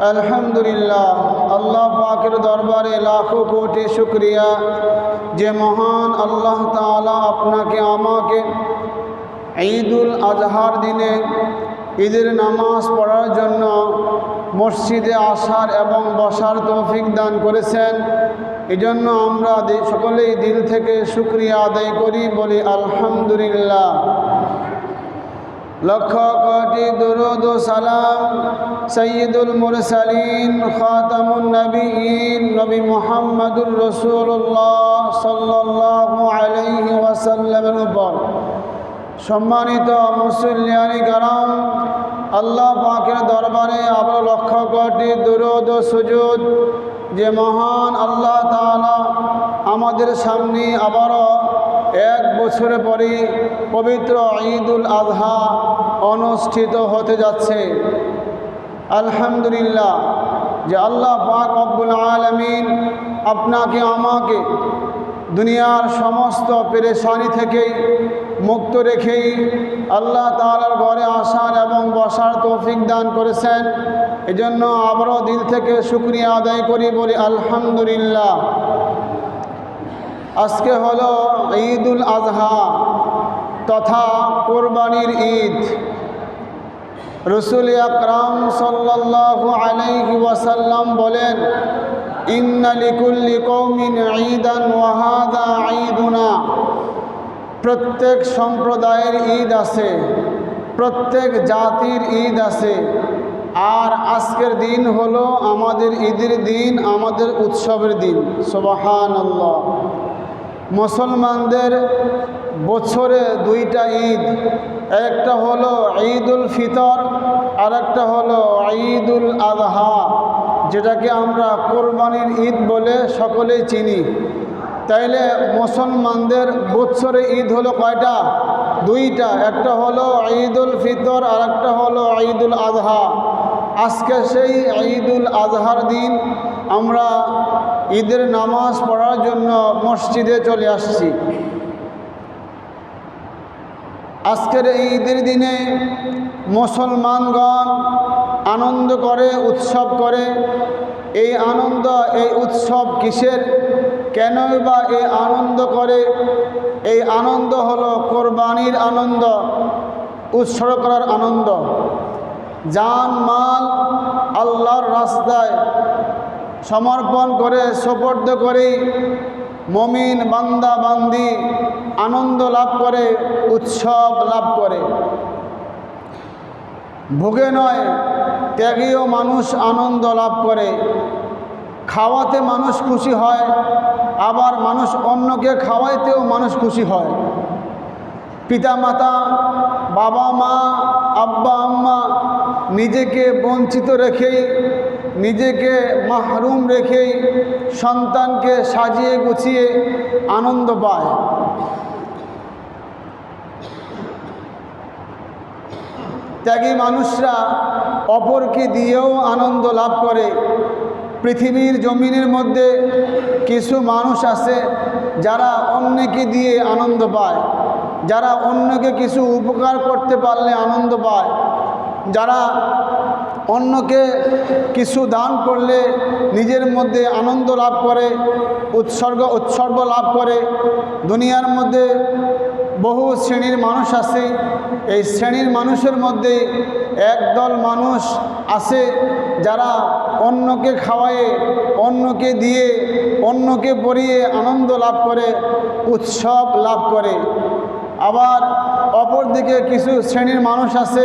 আলহামদুলিল্লাহ, আল্লাহ পাকের দরবারে লাখো কোটি শুকরিয়া যে মহান আল্লাহ তাআলা আপনাকে আমাকে ঈদুল আজহার দিনে ঈদের নামাজ পড়ার জন্য মসজিদে আসার এবং বসার তৌফিক দান করেছেন। এজন্য আমরা সকলেই দিল থেকে শুকরিয়া আদায় করি, বলি আলহামদুলিল্লাহ। লক্ষ কোটি দুরূদ ও সালাম সাইয়্যিদুল মুরসালিন খাতামুন নবিয়্যিন নবী মুহাম্মদুর রাসূলুল্লাহ সাল্লাল্লাহু আলাইহি ওয়াসাল্লামের উপর। সম্মানিত মুসল্লিয়ানি কারাম, আল্লাহ পাকের দরবারে আবার লক্ষ কোটি দুরূদ ও সুজুদ যে মহান আল্লাহ তাআলা আমাদের সামনে আবারও এক বছর পরে পবিত্র ঈদুল আজহা অনুষ্ঠিত হতে যাচ্ছে। আলহামদুলিল্লাহ যে আল্লাহ পাক রব্বুল আলামিন আপনাকে আমাকে দুনিয়ার সমস্ত পেরেশানি থেকেই মুক্ত রেখেই আল্লাহ তাআলার ঘরে আসার এবং বসার তৌফিক দান করেছেন। এজন্য আবারও দিল থেকে শুকরিয়া আদায় করি, বলি আলহামদুলিল্লাহ। আজকে হলো ঈদুল আজহা তথা কোরবানির ঈদ। রাসূল আকরাম সাল্লাল্লাহু আলাইহি ওয়াসাল্লাম বলেন, ইন্না লিকুল্লি কওমিন ঈদান ওয়া হাযা ঈদুনা। প্রত্যেক সম্প্রদায়ের ঈদ আছে, প্রত্যেক জাতির ঈদ আছে, আর আজকের দিন হলো আমাদের ঈদের দিন, আমাদের উৎসবের দিন। সুবহানাল্লাহ। মুসলমানদের বছরে দুইটা ঈদ, একটা হলো ঈদুল ফিতর আর একটা হলো ঈদুল আজহা, যেটাকে আমরা কোরবানির ঈদ বলে সকলেই চিনি। তাইলে মুসলমানদের বছরে ঈদ হলো কয়টা? দুইটা, একটা হলো ঈদুল ফিতর আর একটা হলো ঈদুল আজহা। আজকে সেই ঈদুল আজহার দিন আমরা ঈদের নামাজ পড়ার জন্য মসজিদে চলে আসছি। আজকের এই ঈদের দিনে মুসলমানগণ আনন্দ করে, উৎসব করে। এই আনন্দ, এই উৎসব কিসের? কেনই বা এই আনন্দ করে? এই আনন্দ হলো কোরবানির আনন্দ, উৎসর্গ করার আনন্দ। জান মাল আল্লাহর রাস্তায় সমর্পণ করে, সোপর্দ করে মুমিন বান্দা বান্দি আনন্দ লাভ করে, উৎসব লাভ করে। ভোগে নয়, ত্যাগেও মানুষ আনন্দ লাভ করে। খাওয়াতে মানুষ খুশি হয়, আবার মানুষ অন্যকে খাওয়াইতেও মানুষ খুশি হয়। পিতামাতা, বাবা মা, আব্বা আম্মা নিজেকে বঞ্চিত রেখেই, নিজেকে মাহরুম রেখেই সন্তানকে সাজিয়ে গুছিয়ে আনন্দ পায়। ত্যাগী মানুষরা অপরকে দিয়েও আনন্দ লাভ করে। পৃথিবীর জমিনের মধ্যে কিছু মানুষ আছে যারা অন্যকে দিয়ে আনন্দ পায়, যারা অন্যকে কিছু উপকার করতে পারলে আনন্দ পায়, যারা অন্যকে কিছু দান করলে নিজের মধ্যে আনন্দ লাভ করে, উৎসর্গ লাভ করে। দুনিয়ার মধ্যে বহু শ্রেণীর মানুষ আছে। এই শ্রেণীর মানুষের মধ্যে একদল মানুষ আছে যারা অন্যকে খাওয়ায়ে, অন্যকে দিয়ে, অন্যকে পরিয়ে আনন্দ লাভ করে, উৎসব লাভ করে। আবার অপরদিকে কিছু শ্রেণীর মানুষ আছে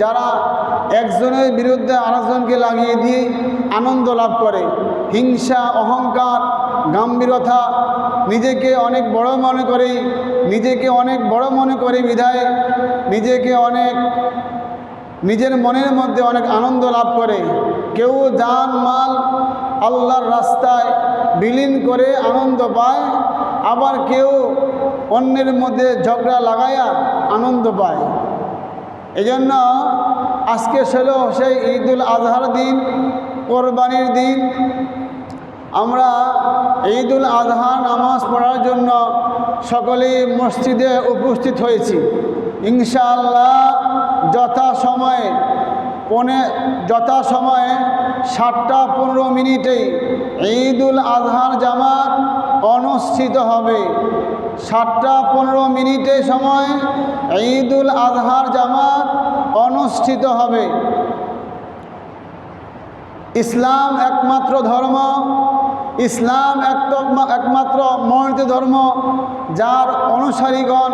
যারা একজনের বিরুদ্ধে আরেকজনকে লাগিয়ে দিয়ে আনন্দ লাভ করে। হিংসা, অহংকার, গাম্ভীরতা, নিজেকে অনেক বড় মনে করে, নিজেকে অনেক বড় মনে করে বিধায় নিজের মনের মধ্যে অনেক আনন্দ লাভ করে। কেউ জান মাল আল্লাহর রাস্তায় বিলীন করে আনন্দ পায়, আবার কেউ অন্যের মধ্যে ঝগড়া লাগাইয়া আনন্দ পায়। এজন্য আজকে ছিল সেই ঈদুল আজহার দিন, কোরবানির দিন। আমরা ঈদুল আজহা নামাজ পড়ার জন্য সকলেই মসজিদে উপস্থিত হয়েছি। ইনশাআল্লাহ যথাসময়ে যথাসময়ে 7:15 ঈদুল আজহার জামাত অনুষ্ঠিত হবে। 7:15 সময় ঈদুল আজহার জামাত অনুষ্ঠিত হবে। ইসলাম একমাত্র ধর্ম, ইসলাম একমাত্র মনোনীত ধর্ম, যার অনুসারীগণ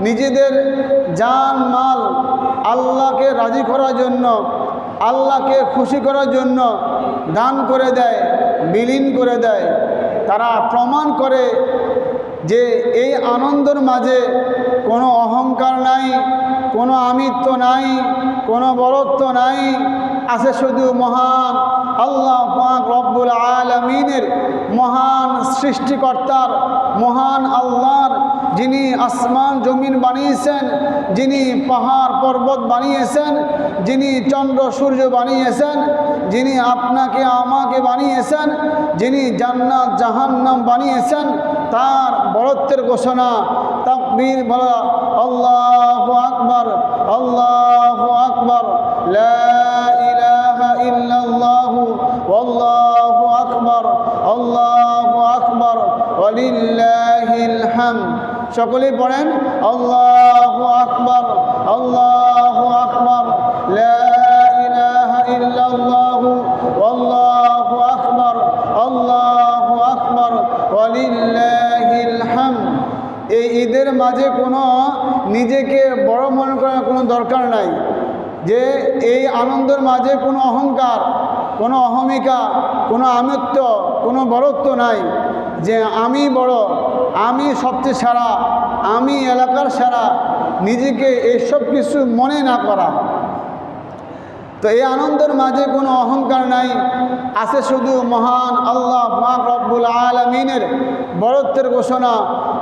নিজেদের জান মাল আল্লাহকে রাজি করার জন্য, আল্লাহকে খুশি করার জন্য দান করে দেয়, বিলীন করে দেয়। তারা প্রমাণ করে যে এই আনন্দের মাঝে কোনো অহংকার নাই, কোনো আমিত্ব নাই, কোনো বরত্ব নাই, আছে শুধু মহান আল্লাহ পাক রব্বুল আলামিনের, মহান সৃষ্টিকর্তার, মহান আল্লাহর, যিনি আসমান জমিন বানিয়েছেন, যিনি পাহাড় পর্বত বানিয়েছেন, যিনি চন্দ্র সূর্য বানিয়েছেন, যিনি আপনাকে আমাকে বানিয়েছেন, যিনি জান্নাত জাহান্নাম বানিয়েছেন, তার বরত্বের ঘোষণা। তাকবীর বলা, আল্লাহু আকবার, আল্লাহু আকবার, লা ইলাহা ইল্লাল্লাহু ওয়াল্লাহু আকবার, আল্লাহু আকবার, ওয়ালিল্লাহিল হামদ। সকলেই পড়েন আল্লাহু আকবার, আল্লাহু আকবার, লা ইলাহা ইল্লাল্লাহু ওয়াল্লাহু আকবার, আল্লাহু আকবার, ওয়ালিল্লাহিল হামদ। এই ঈদের মাঝে কোনো নিজেকে বড় মনে করার কোনো দরকার নাই, যে এই আনন্দের মাঝে কোনো অহংকার, কোনো অহমিকা, কোনো আমিত্ব, কোনো বড়ত্ব নাই, যে আমি বড়, আমি সবচেয়ে সেরা, আমি এলাকার সেরা, নিজেকে এইসব কিছু মনে না করা। তো এই আনন্দের মাঝে কোনো অহংকার নাই, আছে শুধু মহান আল্লাহ পাক রব্বুল আলামিনের বরত্বের ঘোষণা।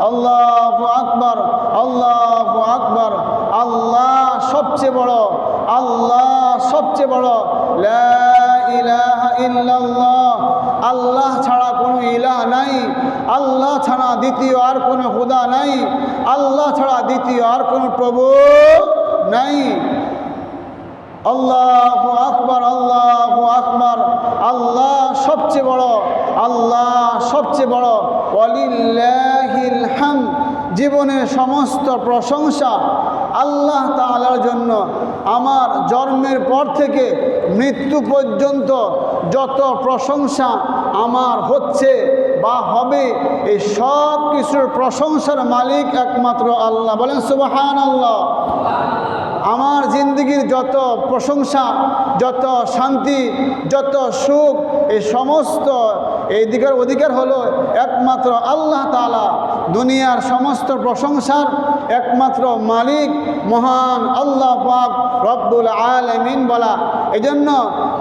আল্লাহু আকবার, আল্লাহু আকবার, আল্লাহ সবচেয়ে বড়, আল্লাহ সবচেয়ে বড়, লা ইলাহা ইল্লাল্লাহ, আল্লাহ ছাড়া কোনো ইলাহ নাই, আল্লাহ ছাড়া দ্বিতীয় আর কোনো খোদা নাই, আল্লাহ ছাড়া দ্বিতীয় আর কোনো প্রভু নাই। আল্লাহু আকবার, আল্লাহু আকবার, আল্লাহ সবচেয়ে বড়, আল্লাহ সবচেয়ে বড়, ওয়ালিল্লাহিল হামদ। জীবনের সমস্ত প্রশংসা আল্লাহ তাআলার জন্য। আমার জন্মের পর থেকে মৃত্যু পর্যন্ত যত প্রশংসা আমার হচ্ছে বা হবে, এই সব কিছুর প্রশংসার মালিক একমাত্র আল্লাহ। বলেন সুবহানাল্লাহ। আমার জিন্দগির যত প্রশংসা, যত শান্তি, যত সুখ, এই সমস্ত এই দিকের অধিকার হলো একমাত্র আল্লাহ তাআলা। দুনিয়ার সমস্ত প্রশংসার একমাত্র মালিক মহান আল্লাহ পাক রব্বুল আলামিন বলা। এজন্য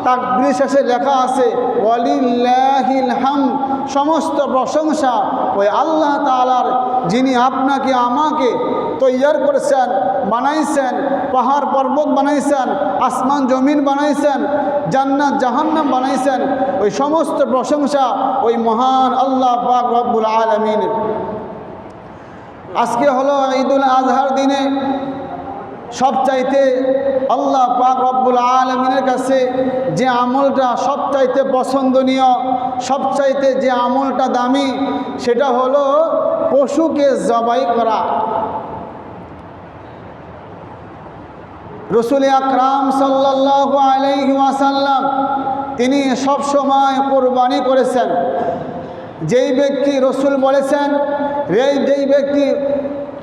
তাকবীর শেষে লেখা আছে ওয়ালিল্লাহিল হামদ, সমস্ত প্রশংসা ওই আল্লাহ তাআলার, যিনি আপনাকে আমাকে তৈয়ার করেছেন, বানাইছেন, পাহাড় পর্বত বানাইছেন, আসমান জমিন বানাইছেন, জান্নাত জাহান্নাম বানাইছেন। ওই সমস্ত প্রশংসা ওই মহান আল্লাহ পাক রব্বুল আলামিনের। আজকে হলো ঈদুল আজহার দিনে সবচাইতে আল্লাহ পাক রব্বুল আলামিনের কাছে যে আমলটা সবচাইতে পছন্দনীয়, সবচাইতে যে আমলটা দামি, সেটা হলো পশুকে জবাই করা। রসুল আকরাম সাল্লাল্লাহু আলাইহি ওয়াসাল্লাম তিনি সব সময় কোরবানি করেছেন। যেই ব্যক্তি, রসুল বলেছেন, যেই ব্যক্তি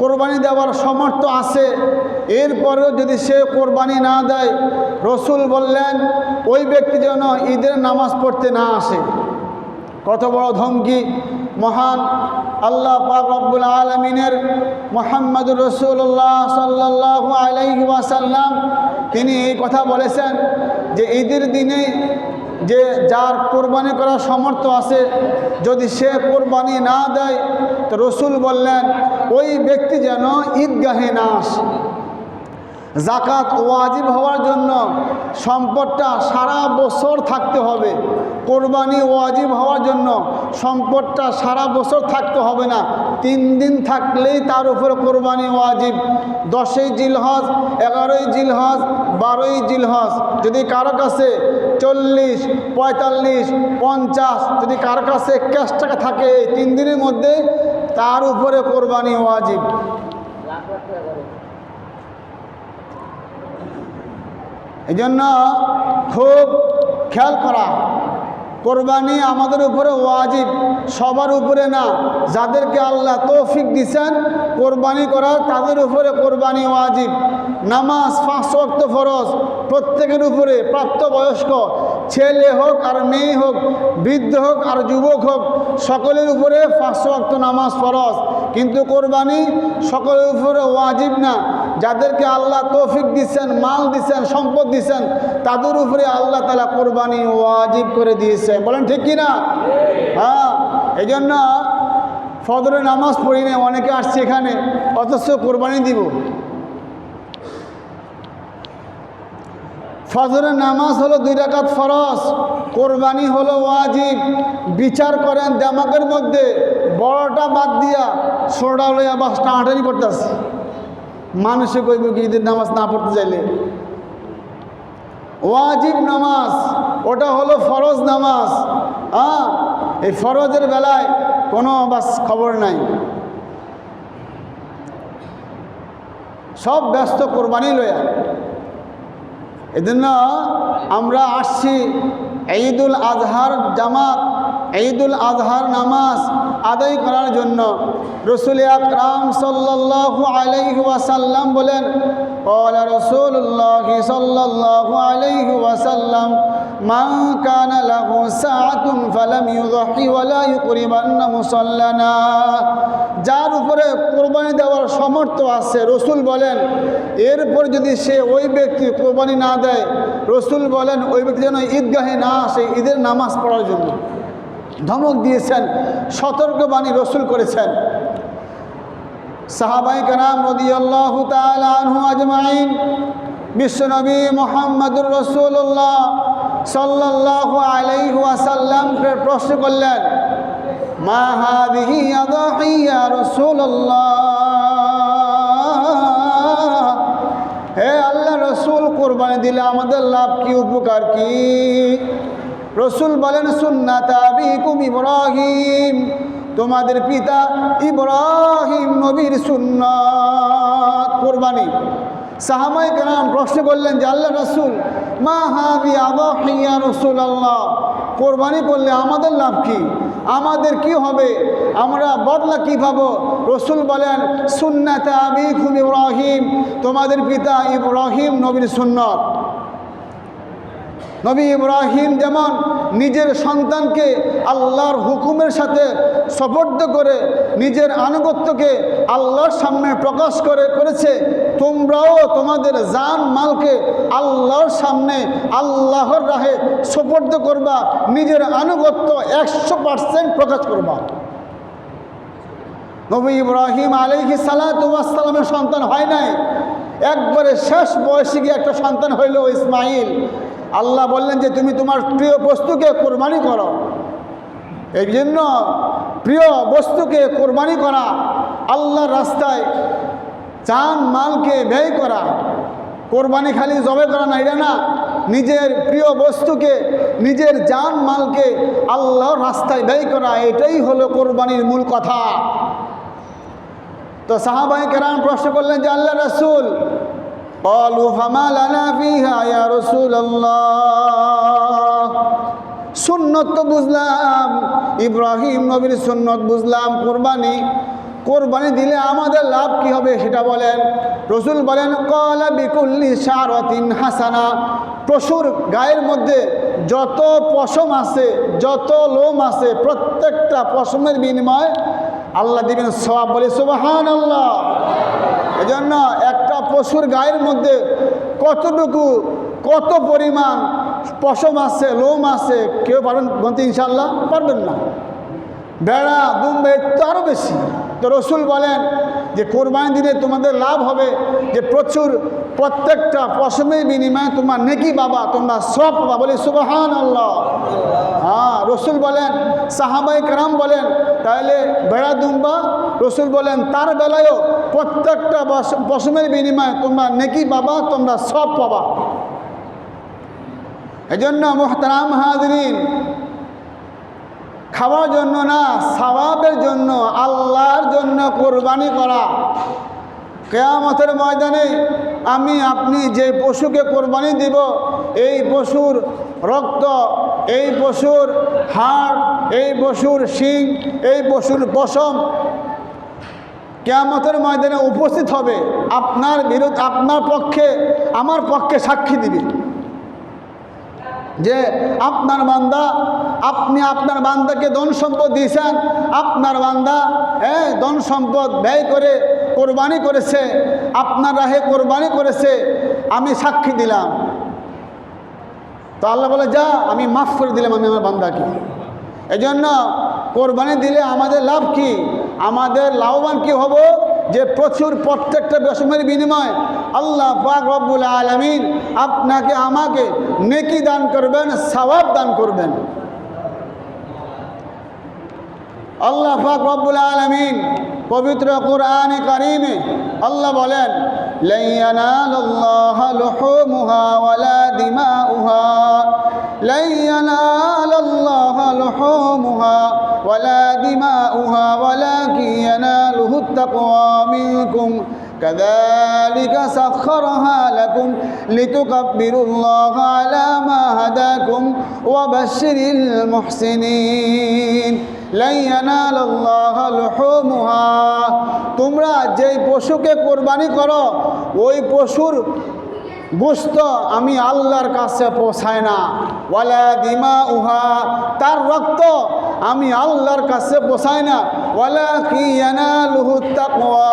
কোরবানি দেওয়ার সামর্থ্য আছে, এরপরেও যদি সে কোরবানি না দেয়, রসুল বললেন ওই ব্যক্তি যেন ঈদের নামাজ পড়তে না আসে। কত বড় ধমকি! মহান আল্লাহ পাক রব্বুল আলামিনের মুহাম্মদুর রাসূলুল্লাহ সাল্লাল্লাহু আলাইহি ওয়াসাল্লাম তিনি এই কথা বলেছেন যে ঈদের দিনে যে যার কোরবানি করার সামর্থ্য আছে, যদি সে কোরবানি না দেয়, তো রসুল বললেন ওই ব্যক্তি যেন ঈদগাহে না আসে। জাকাত ওয়াজিব হওয়ার জন্য সম্পদটা সারা বছর থাকতে হবে, কোরবানি ওয়াজিব হওয়ার জন্য সম্পদটা সারা বছর থাকতে হবে না, 3 দিন থাকলেই তার উপরে কোরবানি ওয়াজিব। 10ই জিলহজ, 11ই জিলহজ, 12ই জিলহজ। যদি কারো কাছে 40, 45, 50, যদি কারো কাছে 21 টাকা থাকে, এই 3 দিনের মধ্যে তার উপরে কোরবানি ওয়াজিব। এই জন্য খুব খেয়াল করা, কোরবানি আমাদের উপরে ওয়াজিব, সবার উপরে না। যাদেরকে আল্লাহ তৌফিক দিয়েছেন কোরবানি করার, তাদের উপরে কোরবানি ওয়াজিব। নামাজ 5 ওয়াক্ত ফরজ প্রত্যেকের উপরে, প্রাপ্তবয়স্ক ছেলে হোক আর মেয়ে হোক, বৃদ্ধ হোক আর যুবক হোক, সকলের উপরে 5 ওয়াক্ত নামাজ ফরজ। কিন্তু কোরবানি সকলের উপরে ওয়াজিব না। যাদেরকে আল্লাহ তৌফিক দিচ্ছেন, মাল দিচ্ছেন, সম্পদ দিচ্ছেন, তাদের উপরে আল্লাহ তাআলা কোরবানি ওয়াজিব করে দিয়েছে। বলেন ঠিক কি না? হ্যাঁ, এই জন্য ফজরের নামাজ পড়ি না, অনেকে আসছে এখানে, অথচ কোরবানি দিব। ফজরের নামাজ হলো 2 রাকাত ফরজ, কোরবানি হলো ওয়াজিব। বিচার করেন দিমাগের মধ্যে, বড়টা বাদ দিয়া ছোটটা লইয়া বাস টানাটানি করতেছে। মানুষে কইব কি ঈদের নামাজ না পড়তে চাইলে? ওয়াজিব নামাজ ওটা হলো ফরজ নামাজ। হ্যাঁ, এই ফরজের বেলায় কোনো বাস খবর নাই, সব ব্যস্ত কোরবানি লইয়া। এজন্য আমরা আসছি ঈদুল আজহার জামাত, ঈদুল আজহার নামাজ আদায় করার জন্য। রাসূল আকরাম সাল্লাল্লাহু আলাইহি ওয়াসাল্লাম বলেন, ক্বালা রাসূলুল্লাহ সাল্লাল্লাহু আলাইহি ওয়াসাল্লাম, মান কানা লাহু সাআতুন ফালাম ইউযহি ওয়ালা ইউকরিবান্না মুসাল্লানা। যার উপরে কোরবানি দেওয়ার সামর্থ্য আছে, রাসূল বলেন, এরপর যদি সে ওই ব্যক্তি কোরবানি না দেয়, রাসূল বলেন ওই ব্যক্তি যেন ঈদগাহে না আসে ঈদের নামাজ পড়ার জন্য। ধমক দিয়েছেন, সতর্কবাণী রাসূল করেছেন। সাহাবায়ে কেরাম রাদিয়াল্লাহু তাআলা আনহু আজমাইন বিশ্বনবী মুহাম্মদুর রাসূলুল্লাহ সাল্লাল্লাহু আলাইহি ওয়াসাল্লামকে প্রশ্ন করলেন, মা হাযিহি আযাহি ইয়া রাসূলুল্লাহ, হে আল্লাহ রাসূল, কোরবানি দিলে আমাদের লাভ কি, উপকার কি? রাসূল বলেন, সুন্নাত আবিকুম ইব্রাহিম, তোমাদের পিতা ইব্রাহিম নবীর সুন্নাত কোরবানি। সাহাবায়ে কেরাম প্রশ্ন করলেন যে আল্লাহ রাসূল, মা হাযি আযাহি ইয়া রাসূলুল্লাহ, কোরবানি করলে আমাদের লাভ কি, আমাদের কি হবে, আমরা বদলা কি পাবো? রাসূল বলেন, সুন্নাত আবিকুম ইব্রাহিম, তোমাদের পিতা ইব্রাহিম নবীর সুন্নাত। নবী ইব্রাহিম যেমন নিজের সন্তানকে আল্লাহর হুকুমের সাথে সুপর্দ করে নিজের আনুগত্যকে আল্লাহর সামনে প্রকাশ করেছে, তোমরাও তোমাদের জান মালকে আল্লাহর সামনে আল্লাহর রাহে সুপর্দ করবা, নিজের আনুগত্য 100% প্রকাশ করবা। নবী ইব্রাহিম আলাইহিস সালাতু ওয়াস সালামের সন্তান হয় নাই, একবারে শেষ বয়সে গিয়ে একটা সন্তান হইল ইসমাইল। আল্লাহ বললেন যে তুমি তোমার প্রিয় বস্তুকে কোরবানি করো। এই জন্য প্রিয় বস্তুকে কোরবানি করা, আল্লাহর রাস্তায় জান মালকে ব্যয় করা, কোরবানি খালি জবে করা না, এটা না, নিজের প্রিয় বস্তুকে, নিজের জান মালকে আল্লাহর রাস্তায় ব্যয় করা, এটাই হলো কোরবানির মূল কথা। তো সাহাবায়ে কেরাম প্রশ্ন করলেন যে আল্লাহ রাসূল, ক্বালু ফামা লানা ফিহা ইয়া রাসূলুল্লাহ, সুন্নত তো বুঝলাম, ইব্রাহিম নবীর সুন্নত বুঝলাম, কোরবানি দিলে আমাদের লাভ কি হবে সেটা বলেন। রাসূল বলেন, ক্বালা বিকুল্লি শারাতিন হাসানা, পশুর গায়ের মধ্যে যত পশম আছে, যত লোম আছে, প্রত্যেকটা পশমের বিনিময়ে আল্লাহ দিবেন সওয়াব। বলে সুবহানাল্লাহ। এজন্য একটা পশুর গায়ের মধ্যে কতটুকু, কত পরিমাণ পশম আছে, লোম আছে, কেউ পারবেন বলতে? ইনশাআল্লাহ পারবেন না। বেড়া দুম্বে তো আরও বেশি। তো রাসূল বলেন যে কোরবানি দিলে তোমাদের লাভ হবে যে প্রত্যেকটা পশমের বিনিময়ে তোমার নেকি পাবা, তোমরা সওয়াব পাবা। বলে সুবহানাল্লাহ। হ্যাঁ, সাহাবায়ে কেরাম বলেন তাহলে ভেড়া দুম্বা, রসুল বলেন তার বেলায়ও প্রত্যেকটা পশমের বিনিময়ে তোমরা নেকি পাবা, তোমরা সব পাবা। এজন্য মুহতারাম হাজরিন, খাওয়ার জন্য না, সওয়াবের জন্য, আল্লাহর জন্য কোরবানি করা। কিয়ামতের ময়দানে আমি আপনি যে পশুকে কোরবানি দিব, এই পশুর রক্ত, এই পশুর হাড়, এই পশুর শিং, এই পশুর পশম কিয়ামতের ময়দানে উপস্থিত হবে, আপনার বিরুদ্ধে, আপনার পক্ষে, আমার পক্ষে সাক্ষী দিবে যে আপনার বান্দা, আপনি আপনার বান্দাকে ধন সম্পদ দিয়েছেন, আপনার বান্দা ধন সম্পদ ব্যয় করে কোরবানি করেছে, আপনার রাহে কোরবানি করেছে, আমি সাক্ষী দিলাম। তো আল্লাহ বলে যা, আমি মাফ করে দিলাম আমি আমার বান্দাকে। এজন্য কোরবানি দিলে আমাদের লাভ কি? আমাদের লাভবান কি হব? যে প্রচুর প্রত্যেকটা পশমের বিনিময় আল্লাহ পাক রব্বুল আলামিন আপনাকে আমাকে নেকি দান করবেন, সওয়াব দান করবেন। আল্লাহ পাক রব্বুল আলামিন পবিত্র কোরআনে কারীমে আল্লাহ বলেন, লা ইয়ানালুল্লাহা লুহুমুহা ওয়ালা দিমাউহা, লা ইয়ানালুল্লাহা লুহুমুহা ওয়ালা দিমাউহা ওয়ালাকিন ইয়ানালুহুত তাকওয়া মিনকুম কাযালিকা সাখখারাহা লাকুম লিতুকাব্বিরুল্লাহা আলা মা হাদাকুম ওয়া বাশশিরিল মুহসিনিন। লা ইয়ানালুল্লাহা লুহুমুহা, তোমরা যেই পশুকে কোরবানি করো ওই পশুর গোশত আমি আল্লাহর কাছে পৌঁছায় না। ওয়ালা দিমাউহা, তার রক্ত আমি আল্লাহর কাছে পৌঁছায় না। ওয়ালাকিন ইয়ানালুহুত তাকওয়া,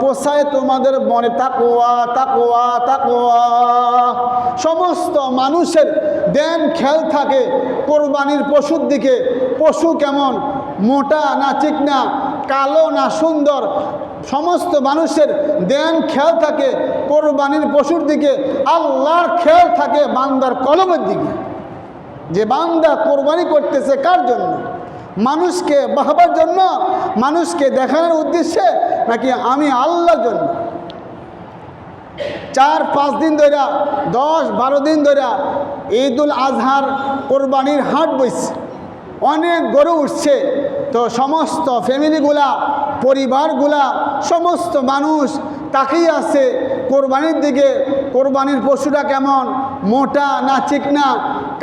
পৌঁছায় তোমাদের মনে তাকওয়া, তাকওয়া, তাকওয়া। সমস্ত মানুষের ধ্যান খেয়াল থাকে কোরবানির পশুর দিকে, পশু কেমন, মোটা না চিকনা, কালো না সুন্দর, সমস্ত মানুষের ধ্যান খেয়াল থাকে কোরবানির পশুর দিকে। আল্লাহর খেয়াল থাকে বান্দার কলমের দিকে, যে বান্দা কোরবানি করতেছে কার জন্য? মানুষকে বাহবার জন্য, মানুষকে দেখানোর উদ্দেশ্যে, নাকি আমি আল্লাহর জন্য? 4-5 দিন ধরে, 10-12 দিন ধরে ঈদুল আজহার কোরবানির হাট বসছে, অনেক গরু উঠছে। তো সমস্ত ফ্যামিলিগুলা, পরিবারগুলা, সমস্ত মানুষ তাকিয়ে আছে কোরবানির দিকে। কোরবানির পশুটা কেমন, মোটা না চিকনা,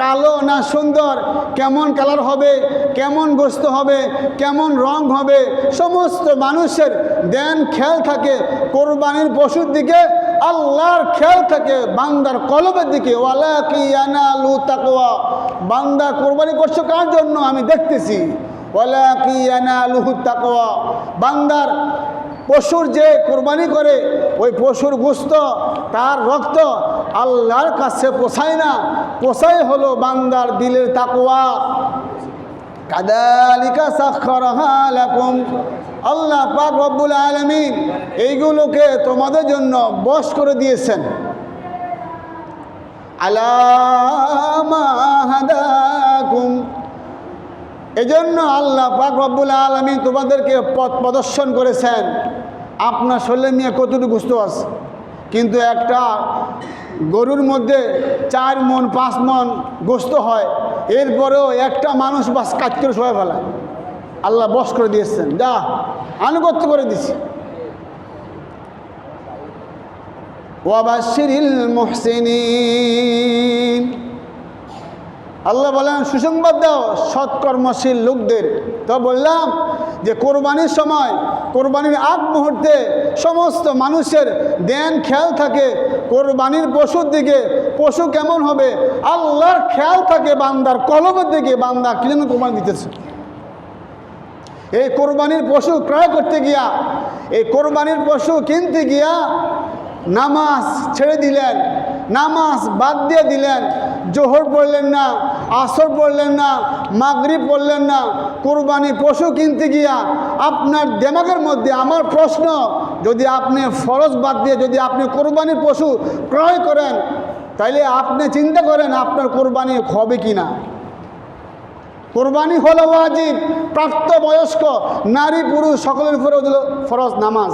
কালো না সুন্দর, কেমন কালার হবে, কেমন গোশত হবে, কেমন রং হবে, সমস্ত মানুষের ধ্যান খেয়াল থাকে কোরবানির পশুর দিকে। আল্লাহর খেয়াল থাকে বান্দার কলবের দিকে। ওয়ালাকিন ইয়ানালুহুত তাকওয়া, বান্দা কোরবানি করছো কার জন্য আমি দেখতেছি। ওয়ালাকিন ইয়ানালুহুত তাকওয়া, বান্দার পশুর যে কোরবানি করে ওই পশুর গোশত, তার রক্ত আল্লাহর কাছে পোষায় না, পোষায় হলো বান্দার দিলের তাকওয়া। কাযালিকা সাখখারাহা লাকুম, আল্লাহ পাক রব্বুল আলামিন এইগুলোকে তোমাদের জন্য বশ করে দিয়েছেন। আলা মা হাদাকুম, এজন্য আল্লাহ পাক রব্বুল আলামিন তোমাদেরকে পথ প্রদর্শন করেছেন। আপনার শরীরে নিয়ে কতটুকু গোশত আছে, কিন্তু একটা গরুর মধ্যে 4 মণ 5 মণ গোশত হয়, এরপরেও একটা মানুষ বাস কাজ করে সবাই ফেলায়। আল্লাহ বশ করে দিয়েছেন, যা আনুগত্য করে দিছি। ওয়া বাশশিরিল মুহসিনিন, আল্লাহ বলেন সুসংবাদ দাও সৎকর্মশীল লোকদের। তো বললাম যে কোরবানির সময়, কোরবানির আগ মুহূর্তে সমস্ত মানুষের ধ্যান খেয়াল থাকে কোরবানির পশুর দিকে। পশু কেমন হবে আল্লাহর খেয়াল থাকে বান্দার কলমের দিকে, বান্দা কি জন্য কোরবানি দিতেছে। এই কোরবানির পশু ক্রয় করতে গিয়া, এই কোরবানির পশু কিনতে গিয়া নামাজ ছেড়ে দিলেন, নামাজ বাদ দিয়ে দিলেন, জোহর পড়লেন না, আসর পড়লেন না, মাগরিব পড়লেন না। কোরবানি পশু কিনতে গিয়া আপনার দিমাগের মধ্যে আমার প্রশ্ন, যদি আপনি ফরজ বাদ দিয়ে যদি আপনি কোরবানির পশু ক্রয় করেন, তাইলে আপনি চিন্তা করেন আপনার কোরবানি হবে কি না। কোরবানি হলো ওয়াজিব, প্রাপ্তবয়স্ক নারী পুরুষ সকলের উপরে হলো ফরজ নামাজ।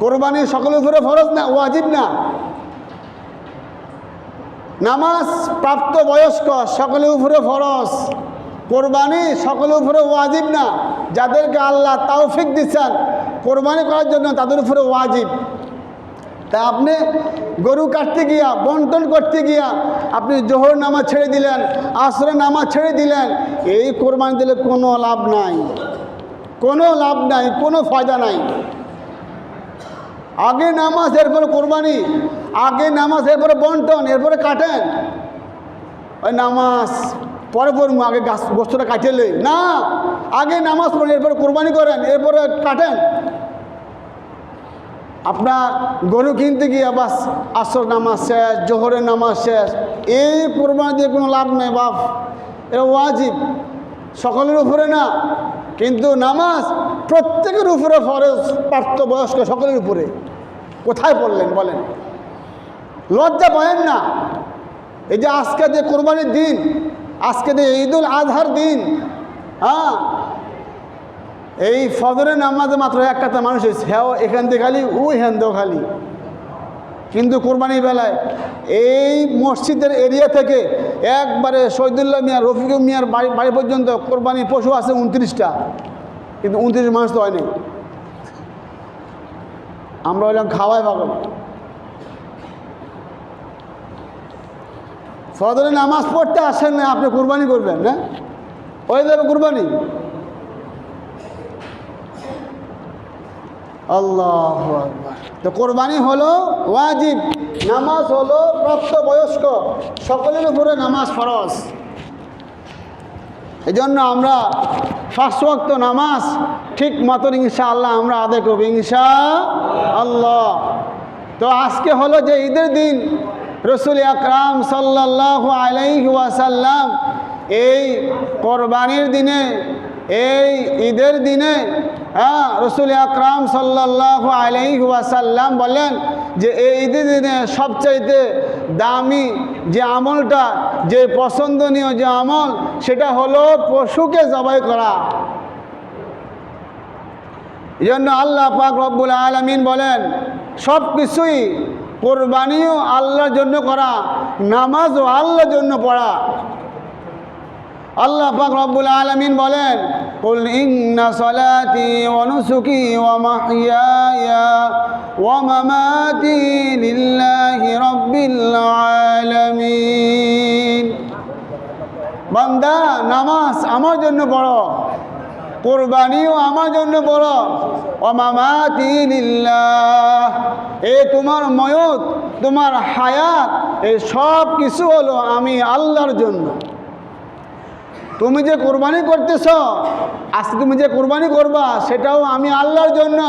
কোরবানি সকলের উপরে ফরজ না, ওয়াজিব না। নামাজ প্রাপ্তবয়স্ক সকলের উপরে ফরজ, কোরবানি সকলের উপরে ওয়াজিব না। যাদেরকে আল্লাহ তৌফিক দিচ্ছেন কোরবানি করার জন্য তাদের উপরে ওয়াজিব। তা আপনি গরু কাটতে গিয়া, বন্টন করতে গিয়া আপনি জোহর নামাজ ছেড়ে দিলেন, আসরের নামাজ ছেড়ে দিলেন, এই কোরবানি দিলে কোনো লাভ নাই, কোনো লাভ নাই, কোনো ফায়দা নাই। আগে নামাজ এরপরে কোরবানি, আগে নামাজ এরপরে বন্টন, এরপরে কাটেন। ওই নামাজ পরে পড়বো, আগে গোস্তটা কাটেলে না, আগে নামাজ পড়েন, এরপরে কোরবানি করেন, এরপরে কাটেন। আপনার গরু কিনতে গিয়ে বাস আসর নামাজ শেষ, জোহরের নামাজ শেষ, এই কোরবানি দিয়ে কোনো লাভ নেই বাপ। এটা ওয়াজিব, সকলের উপরে না, কিন্তু নামাজ প্রত্যেকের উপরে ফরজ, প্রাপ্তবয়স্ক সকলের উপরে। কোথায় পড়লেন বলেন? লজ্জা পাবেন না? এই যে আজকে যে কোরবানির দিন, আজকে যে ঈদুল আজহার দিন, হ্যাঁ, এই ফজরের নামাজে মাত্র একটা মানুষ হয়েছে, হ্যাঁ এখান থেকে খালি, ওই হ্যান দেও খালি। কিন্তু কোরবানির বেলায় এই মসজিদের এরিয়া থেকে একবারে শহীদুল্লাহ মিয়া, রফিকুল মিয়ার বাড়ি পর্যন্ত কোরবানির পশু আছে 29টা, কিন্তু 29 মানুষ তো হয়নি। আমরা হইলাম খাওয়াই পাগল। ফজরের নামাজ পড়তে আসেন না, আপনি কোরবানি করবেন না, ওই যাবে কোরবানি। আল্লাহু আকবার। তো কোরবানি হলো ওয়াজিব, নামাজ হলো প্রাপ্তবয়স্ক সকলের উপরে নামাজ ফরজ। এই জন্য আমরা 5 ওয়াক্ত নামাজ ঠিক মতন ইনশাআল্লাহ আমরা আদায় করব ইনশাআল্লাহ। তো আজকে হলো যে ঈদের দিন, রসুল আকরাম সাল্লাল্লাহু আলাইহি ওয়াসাল্লাম এই কোরবানির দিনে, এই ঈদের দিনে, হ্যাঁ, রসুল আকরাম সাল্লাল্লাহু আলাইহি ওয়াসাল্লাম বলেন যে এই ঈদের দিনে সবচাইতে দামি যে আমলটা, যে পছন্দনীয় যে আমল, সেটা হলো পশুকে জবাই করা। এই জন্য আল্লাহ পাক রব্বুল আলামিন বলেন সব কিছুই, কোরবানিও আল্লাহর জন্য করা, নামাজও আল্লাহর জন্য পড়া। আল্লাহ পাক রব্বুল আলামিন বলেন কুল ইন্না সলাতি ওয়া নুসুকি ওয়া মাহইয়ায়া ওয়া মামাতি লিল্লাহি রাব্বিল আলামিন। বান্দা, নামাজ আমার জন্য পড়ো, কোরবানিও আমার জন্য পড়ো, ওয়া মামাতি লিল্লাহ, এই তোমার ময়ত, তোমার হায়াত, এই সব কিছু হলো আমি আল্লাহর জন্য। তুমি যে কোরবানি করতেছ, আজকে তুমি যে কোরবানি করবা সেটাও আমি আল্লাহর জন্য,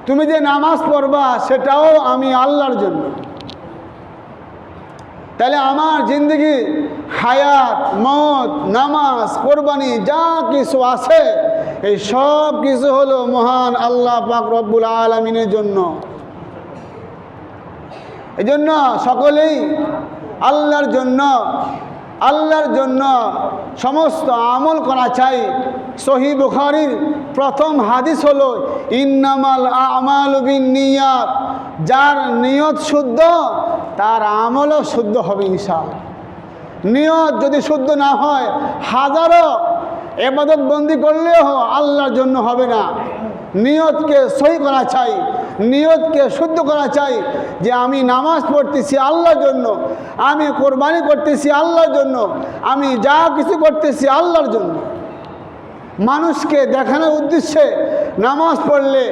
তুমি যে নামাজ পড়বা সেটাও আমি আল্লাহর জন্য। তাহলে আমার জিন্দগি, হায়াত, মত, নামাজ, কোরবানি যা কিছু আছে, এই সব কিছু হলো মহান আল্লাহ পাক রব্বুল আলামিনের জন্য। এই জন্য সকলেই আল্লাহর জন্য, আল্লাহর জন্য সমস্ত আমল করা চাই। সহিহ বুখারীর প্রথম হাদিস হলো ইন্নামাল আমালু বিন্নিয়াত, যার নিয়ত শুদ্ধ তার আমলও শুদ্ধ হবে ইনশাআল্লাহ। নিয়ত যদি শুদ্ধ না হয়, হাজারো ইবাদত বন্দি করলেও আল্লাহর জন্য হবে না। নিয়তকে সহি করা চাই, নিয়তকে শুদ্ধ করা চাই যে আমি নামাজ পড়তেছি আল্লাহর জন্য, আমি কোরবানি করতেছি আল্লাহর জন্য, আমি যা কিছু করতেছি আল্লাহর জন্য। মানুষকে দেখানোর উদ্দেশ্যে নামাজ পড়লে,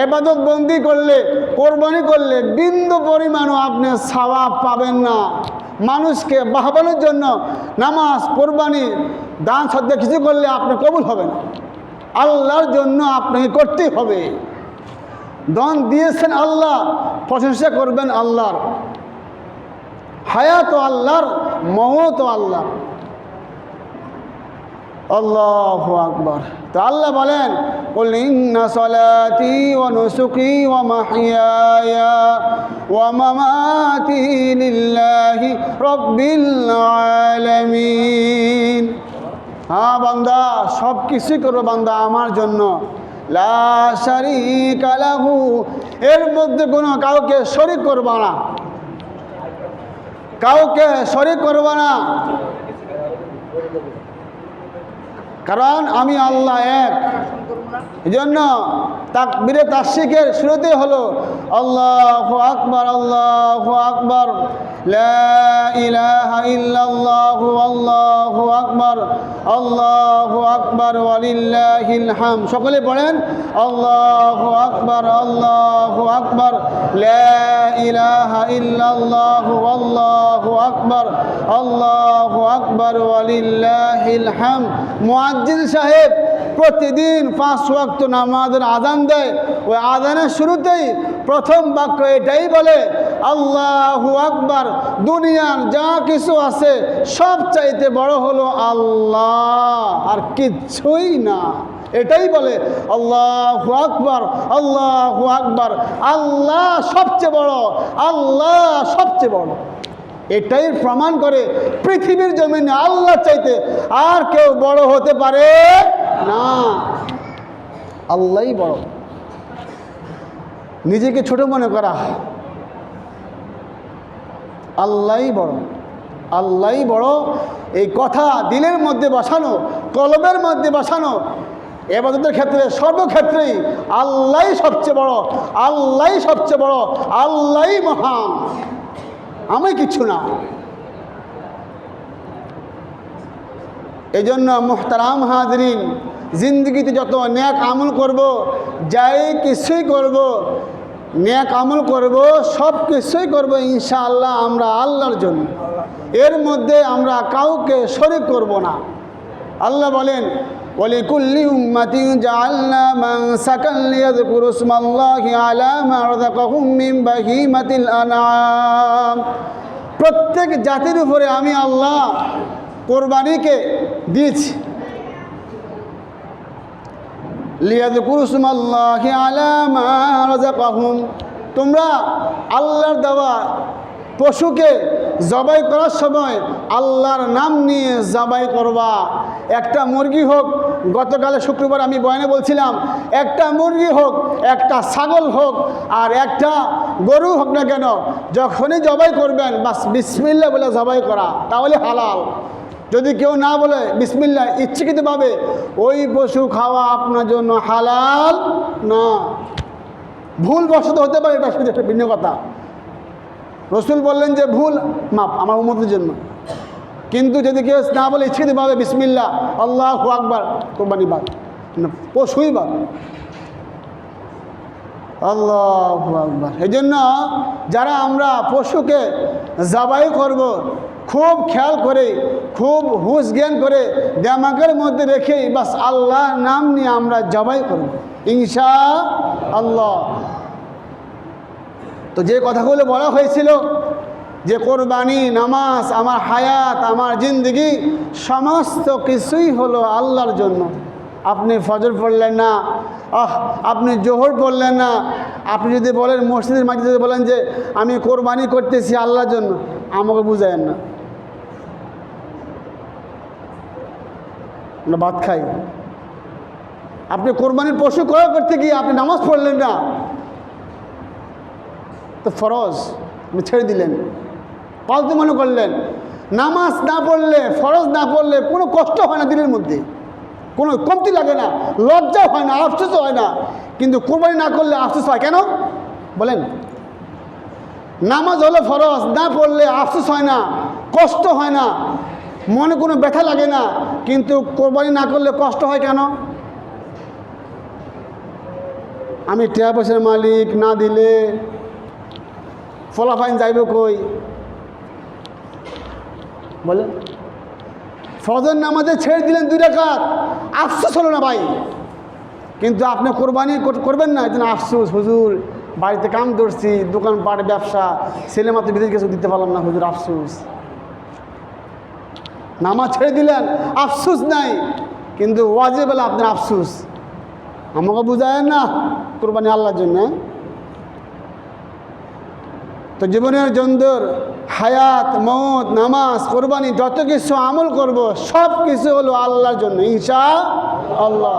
ইবাদত বন্দি করলে, কোরবানি করলে বিন্দু পরিমাণও আপনি সওয়াব পাবেন না। মানুষকে বাহবানোর জন্য নামাজ, কোরবানি, দান সদ্যা কিছু করলে আপনি কবুল হবে না। আল্লাহর জন্য আপনাকে করতেই হবে। দান দিয়েছেন আল্লাহ, প্রশংসা করবেন আল্লাহর। হায়াত আল্লাহর, মওত আল্লাহর। আল্লাহু আকবার। তো আল্লাহ বলেন কুল ইন্না সলাতি ওয়া নুসুকি ওয়া মাহইয়ায়া ওয়া মামাতি লিল্লাহি রাব্বিল আলামিন। হ্যাঁ বান্দা, সব কিছুই করবো বান্দা আমার জন্য। লা শারীকা লাহু, এর মধ্যে কোনো কাউকে শরীক করবা না, কাউকে শরীক করবা না, কারণ আমি আল্লাহ এক। এই জন্য তাকবীরে তাশরিকের শুরুতে হলো আল্লাহু আকবার, আল্লাহু আকবার, লা ইলাহা ইল্লাল্লাহু, আল্লাহু আকবার, আল্লাহু আকবার, ওয়ালিল্লাহিল হামদ। সকলে পড়েন আল্লাহু আকবার, আল্লাহু আকবার, লা ইলাহা ইল্লাল্লাহু, আল্লাহু আকবার, আল্লাহু আকবার, ওয়ালিল্লাহিল হামদ। মুয়াজ্জিন সাহেব প্রতিদিন 5 ওয়াক্ত নামাজের আযান দেয়। ওই আযানের শুরুতেই প্রথম বাক্য এটাই বলে আল্লাহু আকবার। দুনিয়ার যা কিছু আছে সব চাইতে বড় হলো আল্লাহ, আর কিচ্ছুই না। এটাই বলে আল্লাহু আকবার, আল্লাহু আকবার, আল্লাহ সবচেয়ে বড়, আল্লাহ সবচেয়ে বড়। এটাই প্রমাণ করে পৃথিবীর জমিনে আল্লাহ চাইতে আর কেউ বড় হতে পারে না, আল্লাহই বড়। নিজেকে ছোট মনে করা, আল্লাহই বড়, আল্লাহই বড়। এই কথা দিলের মধ্যে বসানো, কলবের মধ্যে বসানো, ইবাদতের ক্ষেত্রে সর্বক্ষেত্রেই আল্লাহই সবচেয়ে বড়, আল্লাহই সবচেয়ে বড়, আল্লাহই মহান, আমি কিছু না। এই জন্য মুহতারাম হাজরিন, জিন্দগিতে যত নেক আমল করব, যাই কিছুই করব, নেক আমল করব, সব কিছুই করব ইনশাআল্লাহ আমরা আল্লাহর জন্য। এর মধ্যে আমরা কাউকে শরীক করব না। আল্লাহ বলেন ওয়ালিকুল্লি উম্মাতিন জাআলনা মানসাকান লিয়াযকুরু ইসমাল্লাহি আলা মা রাযাকাহুম মিন বাহিমাতিল আনআম। প্রত্যেক জাতির উপরে আমি আল্লাহ কোরবানিকে দিয়েছি। লিয়াযকুরু ইসমাল্লাহি আলা মা রাযাকাহুম, তোমরা আল্লাহর দেওয়া পশুকে জবাই করার সময় আল্লাহর নাম নিয়ে জবাই করবা। একটা মুরগি হোক, গতকালে শুক্রবার আমি বয়ানে বলছিলাম, একটা মুরগি হোক, একটা ছাগল হোক, আর একটা গরু হোক না কেন, যখনই জবাই করবেন বাস বিসমিল্লাহ বলে জবাই করা, তাহলে হালাল। যদি কেউ না বলে বিসমিল্লাহ ইচ্ছাকৃতভাবে, ওই পশু খাওয়া আপনার জন্য হালাল না। ভুল বশত হতে পারে, এটা শুধু একটা ভিন্ন কথা। রসুল বললেন যে ভুল মাপ আমার উম্মতের জন্য, কিন্তু যদি কেউ না বলে ইচ্ছাকৃতভাবে বিসমিল্লাহ আল্লাহু আকবার, কোরবানি বাদ, পশুই বাদ। আল্লাহু আকবার। এই জন্য যারা আমরা পশুকে জবাই করব, খুব খেয়াল করে, খুব হুঁশ জ্ঞান করে, দিমাগের মধ্যে রেখেই বাস আল্লাহর নাম নিয়ে আমরা জবাই করব ইনশাআল্লাহ। তো যে কথাগুলো বলা হয়েছিল যে কোরবানি, নামাজ, আমার হায়াত, আমার জিন্দগি সমস্ত কিছুই হলো আল্লাহর জন্য। আপনি ফজর পড়লেন না, আপনি জোহর পড়লেন না, আপনি যদি বলেন মসজিদের মাঝে যদি বলেন যে আমি কোরবানি করতেছি আল্লাহর জন্য, আমাকে বুঝায়েন না, আমরা ভাত খাই। আপনি কোরবানির পশু ক্রয় করতে গিয়ে আপনি নামাজ পড়লেন না, তো ফরজ আপনি ছেড়ে দিলেন, ফালতু মনে করলেন। নামাজ না পড়লে, ফরজ না পড়লে কোনো কষ্ট হয় না, দিনের মধ্যে কোনো কমতি লাগে না, লজ্জা হয় না, আফসোস হয় না। কিন্তু কোরবানি না করলে আফসোস হয় কেন বলেন? নামাজ হলো ফরজ, না পড়লে আফসোস হয় না, কষ্ট হয় না, মনে কোনো ব্যথা লাগে না। কিন্তু কোরবানি না করলে কষ্ট হয় কেন? আমি টাকা পয়সার মালিক, না দিলে ফলাফাইন যাইব কই বলে? ফজর নামাজে ছেড়ে দিলেন 2 রাকাত, আফসোস হলো না ভাই, কিন্তু আপনি কোরবানি করবেন না, এই আফসোস, হুজুর বাড়িতে কাম ধরছি, দোকানপাট, ব্যবসা, ছেলে মাত্র বিদেশ কিছু দিতে পারলাম না, হুজুর আফসোস। নামাজ ছেড়ে দিলেন, আফসোস নাই, কিন্তু ওয়াজিব হলে আপনার আফসোস। আমাকে বুঝায় না কোরবানি আল্লাহর জন্য। তো জীবনের জন্দর হায়াত, মওত, নামাজ, কোরবানি যত কিছু আমল করব সব কিছু হলো আল্লাহর জন্য ইনশাআল্লাহ।